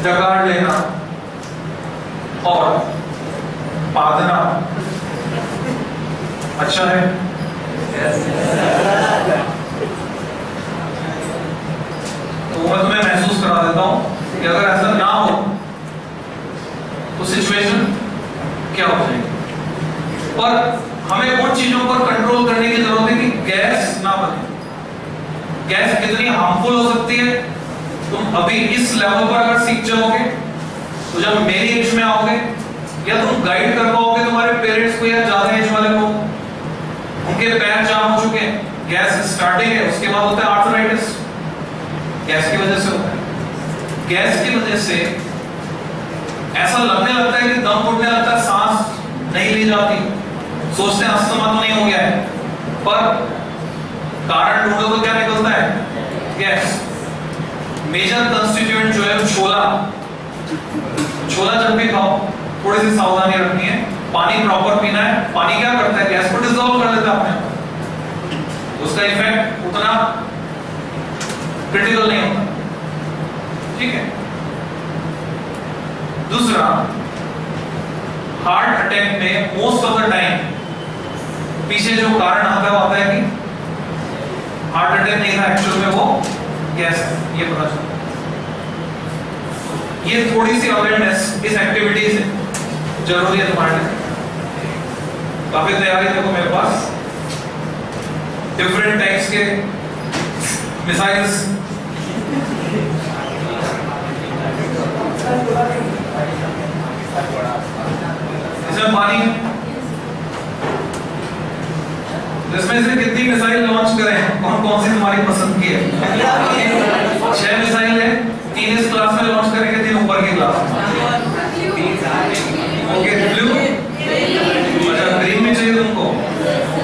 जगाड़ लेना और पादना अच्छा है? तो मैं तुम्हें महसूस करा देता हूं कि अगर ऐसा ना हो तो सिचुएशन क्या हो जाएगी। पर हमें उन चीजों पर कंट्रोल करने की जरूरत है कि गैस ना बने। गैस कितनी हार्मफुल हो सकती है तुम अभी इस लेवल पर अगर सीख जाओगे तो जब मेरी एज में आओगे या तुम गाइड कर पाओगे तुम्हारे पेरेंट्स को या ज्यादा एज वाले को, उनके पैर जाम हो चुके हैं, गैस स्टार्टिंग है, उसके बाद होता है आर्थराइटिस, गैस की वजह से होता है। गैस की वजह से ऐसा लगने लगता है कि दम घुटने लगता है, सांस नहीं ली जाती, सोचते हैं अस्थमा तो नहीं हो गया है, पर कारण ढूंढो तो क्या निकलता है? गैस। मेजर कंस्टिट्यूएंट जो है छोला, छोला जब भी खाओ थोड़ी सी सावधानी रखनी है, पानी प्रॉपर पीना है। पानी क्या करता है? गैस को डिसॉल्व कर देता है अपने, उसका इफेक्ट उतना क्रिटिकल नहीं होता, ठीक है। दूसरा, हार्ट अटैक में मोस्ट ऑफ द टाइम पीछे जो कारण आता है वो आता है कि हार्ट अटैक नहीं था, एक्चुअल में वो गैस है, ये पता चलता है। ये थोड़ी सी अवेयरनेस इस एक्टिविटी से जरूरी है तुम्हारे लिए। काफी तैयारी देखो मेरे पास, डिफरेंट टाइप्स के मिसाइल्स, इसमें पानी, इसमें से कितनी मिसाइल लॉन्च करें, कौन कौन सी तुम्हारी पसंद की है? 6 मिसाइल है, 3 इस क्लास में लॉन्च करेंगे, 3 ऊपर की क्लास में। ओके, ब्लू, अच्छा ग्रीन में चाहिए तुमको,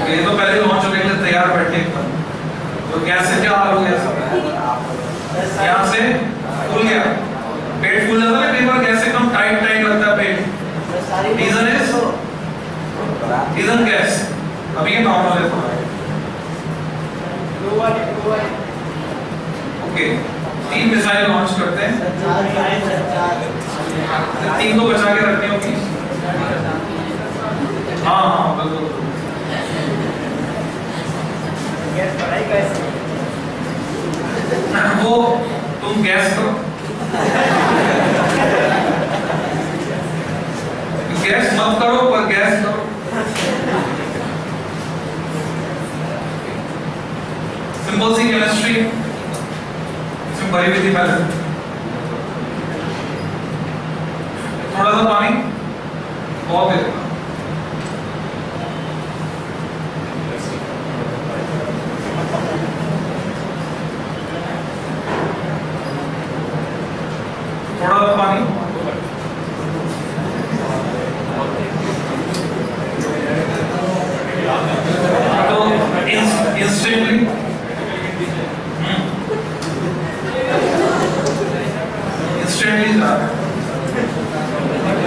ये तो पहले लॉन्च होने के लिए तैयार बैठे पर, तो गैस से क्या हाल हो गया? यहाँ से फूल गया, पेट फूल जाता है कई बार, गैस से कम टाइट टाइट लगता है पेट, रीजन गैस। अभी ये नॉर्मल है थोड़ा। ओके, 3 मिसाइल लॉन्च करते हैं, 3 को बचा के रखनी होगी। हाँ हाँ बिल्कुल, वो तुम गैस करो, गैस मत करो पर गैस करो। सिंपल सी केमिस्ट्री इसमें भरी हुई थी पहले। थोड़ा सा पानी बहुत दे देना, थोड़ा सा पानी, तो इंस्टेंटली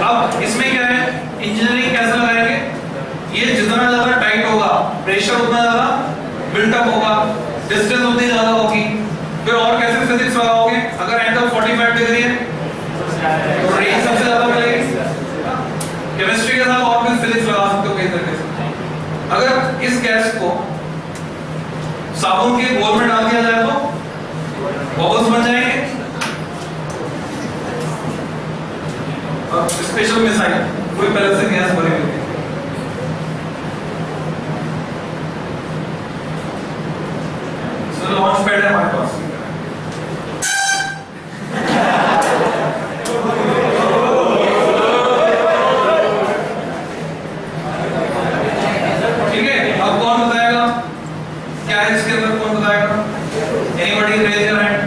अब इसमें क्या है, इंजीनियरिंग कैसे लगाएंगे? ये जितना ज्यादा टाइट होगा प्रेशर उतना ज्यादा बिल्टअप होगा, डिस्टेंस उतनी ज्यादा होगी। फिर और कैसे फिजिक्स लगाओगे? अगर एंगल 45 डिग्री है तो रेंज सबसे ज्यादा मिलेगी। केमिस्ट्री के साथ और भी फिजिक्स लगा सकते हो कई तरीके से। अगर इस गैस को साबुन के घोल में डाल दिया जाए तो बबल्स बन जाएंगे। स्पेशल मिसाइल पूरी पहले से गैस भरी हुई है, लॉन्च पैड है हमारे पास। ठीक है, अब कौन बताएगा क्या है इसके अंदर? कौन बताएगा? Anybody raise your hand.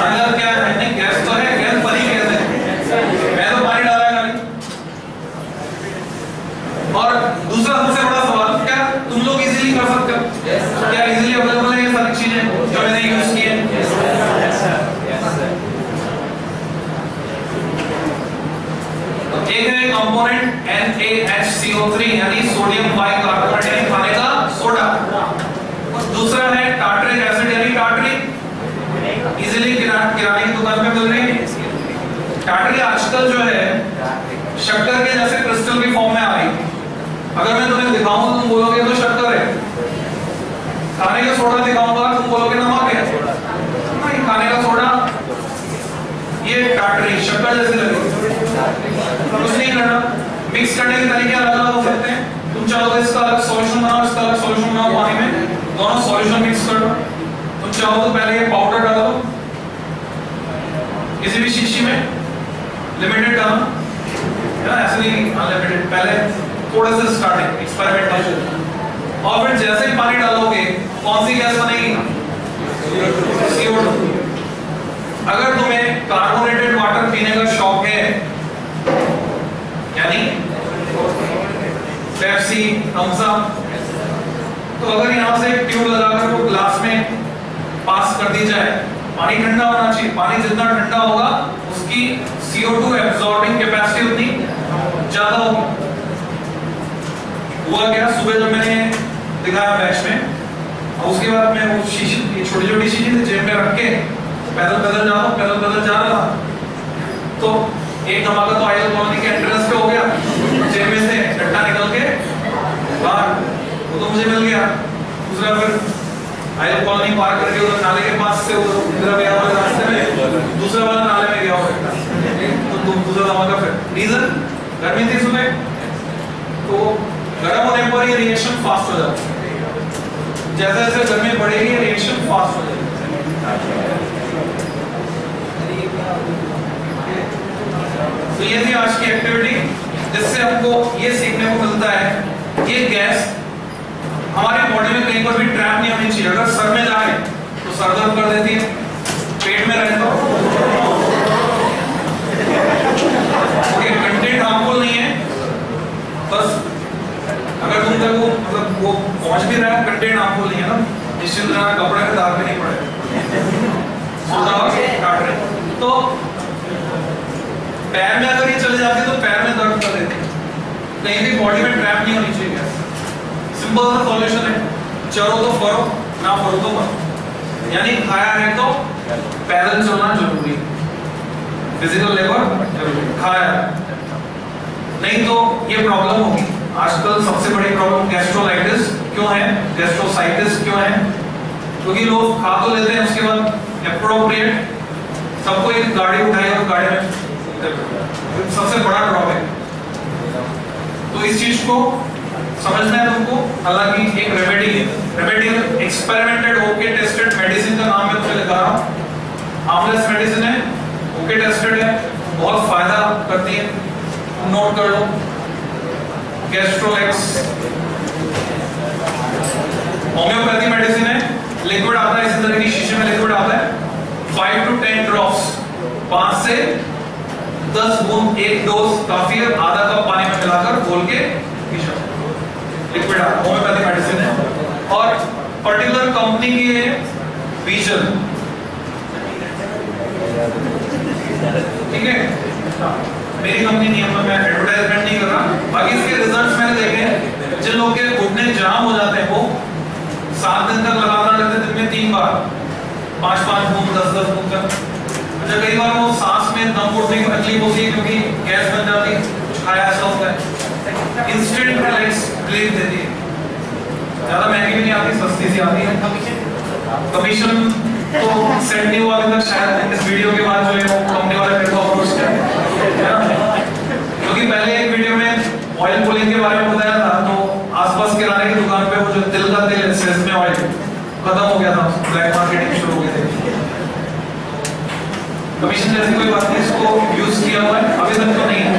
अंदर क्या है? नहीं, गैस तो है, गैस भरी कैसे? मैं तो पानी डाला है। और दूसरा सबसे बड़ा सवाल, क्या तुम लोग इजीली कर सकते हो? क्या इजीली अवेलेबल है ये सारी चीजें जो मैंने यूज की है? तो एक है कंपोनेंट NaHCO3 यानी सोडियम बाइकार्बोनेट यानी खाने का सोडा, और दूसरा है टार्टरिक एसिड यानी टार्टरिक इजीली किराने की दुकान पे मिल रही है। टाटरी आजकल जो है शक्कर के जैसे क्रिस्टल की फॉर्म में आ रही है। अगर मैं तुम्हें दिखाऊं तो तुम बोलोगे तो शक्कर है। खाने का सोडा दिखाऊंगा तुम बोलोगे नमक है। नहीं, खाने का सोडा ये टाटरी शक्कर जैसे लगेगी। कुछ नहीं करना, मिक्स करने के तरीके अलग अलग हो सकते हैं। तुम चाहो तो इसका अलग सॉल्यूशन बनाओ, इसका अलग सॉल्यूशन बनाओ पानी में, दोनों सॉल्यूशन मिक्स कर दो। तुम चाहो तो पहले ये पाउडर डालो किसी भी शीशी में, लिमिटेड डालो या ऐसे नहीं अनलिमिटेड, पहले थोड़ा सा स्टार्टिंग एक्सपेरिमेंटेशन, और फिर जैसे ही पानी डालोगे कौन सी गैस बनेगी? CO2। अगर तुम्हें कार्बोनेटेड वाटर पीने का शौक है, यानी पेप्सी, थम्स अप, तो अगर यहाँ से ट्यूब लगाकर वो ग्लास में पास कर दी जाए, पानी ठंडा होना चाहिए, पानी जितना ठंडा होगा उसकी CO2 एब्जॉर्बिंग कैपेसिटी उतनी ज्यादा होगी। हुआ क्या, सुबह जब मैंने दिखाया बैच में, और उसके बाद मैं वो शीशी, ये छोटी छोटी शीशी थी, जेब में रख के पैदल पैदल जा रहा था, तो एक धमाका तो आयल कॉलोनी के एंट्रेंस पे हो गया, जेब में से डंडा निकल के बाहर, वो तो मुझे मिल गया। दूसरा फिर आयल कॉलोनी पार करके उधर नाले के पास से उधर गया वाले रास्ते में, दूसरा वाला नाले में गया होगा, तो दूसरा धमाका। फिर रीजन गर्मी थी सुबह, तो गर्म होने पर ये रिएक्शन फास्ट हो जाता है। जैसे जैसे गर्मी बढ़ेगी ये रिएक्शन फास्ट हो जाएगी। तो ये थी आज की एक्टिविटी, जिससे हमको ये सीखने को मिलता है ये गैस हमारी बॉडी में कहीं पर भी ट्रैप नहीं होनी चाहिए। अगर सर में जाए तो सर दर्द कर देती है, पेट में रहे तो ओके, कंटेंट हार्मफुल नहीं है, बस अगर तुम तक वो मतलब वो पहुंच भी रहा है, कंटेंट हार्मफुल नहीं है ना, निश्चित तरह कपड़े में दाग भी नहीं पड़े, काट रहे। तो पैर में अगर ये चले जाती है तो पैर में दर्द कर देती है, कहीं भी बॉडी में ट्रैप नहीं होनी चाहिए। सिंपल सा सॉल्यूशन है, चलो तो फरो, ना फरो तो मरो। यानी खाया है तो पैदल चलना जरूरी, फिजिकल लेबर जरूरी, खाया नहीं तो ये प्रॉब्लम होगी। आजकल सबसे बड़ी प्रॉब्लम गैस्ट्रोलाइटिस क्यों है, गैस्ट्रोसाइटिस क्यों है? क्योंकि लोग खा तो लेते हैं, उसके बाद एप्रोप्रिएट सबको एक गाड़ी उठाई और गाड़ी में, सबसे बड़ा ड्रॉबैक। तो इस चीज को समझना है तुमको। हालांकि एक रेमेडी है, रेमेडी एक्सपेरिमेंटेड होके टेस्टेड मेडिसिन का नाम मैं तुम्हें लिखा रहा हूँ। हार्मलेस मेडिसिन है, ओके टेस्टेड है, बहुत फायदा करती है, नोट कर लो। गैस्ट्रोलेक्स होम्योपैथी मेडिसिन है, लिक्विड आता है, इसी तरह की शीशे में लिक्विड आता है, 5 to 10 ड्रॉप्स, 5 से 10 बूंद, एक डोज काफी है, आधा कप पानी में मिलाकर घोल के लिक्विड आता है, होम्योपैथी मेडिसिन है। और पर्टिकुलर कंपनी की है विजन, ठीक है, मेरी कंपनी नहीं है, मैं एडवर्टाइजमेंट नहीं कर रहा। बाकी इसके रिजल्ट्स मैंने देखे हैं, जिन लोगों के घुटने जाम हो जाते हैं वो 7 दिन तक लगातार लेते, दिन में 3 बार 5-5 बूंद, 10-10 बूंद तक। अच्छा, कई बार वो सांस में दम घुटने की तकलीफ होती है क्योंकि गैस बन जाती है, कुछ खाया ऐसा होता है, इंस्टेंट रिलैक्स रिलीफ देती है, ज्यादा महंगी भी नहीं आती, सस्ती सी आती है। कमीशन तो सेट नहीं हुआ अभी तक, शायद इस वीडियो के बाद जो है वो कंपनी वाले मेरे को अप्रोच किया, क्योंकि पहले एक वीडियो में ऑयल पुलिंग के बारे में बताया था, तो आसपास किराने की दुकान पे वो जो तिल का तेल है, सेसमे ऑयल खत्म हो गया था, ब्लैक मार्केटिंग शुरू हो गई थी। कमीशन जैसी कोई बात नहीं, इसको यूज किया हुआ है, अभी तक तो नहीं है।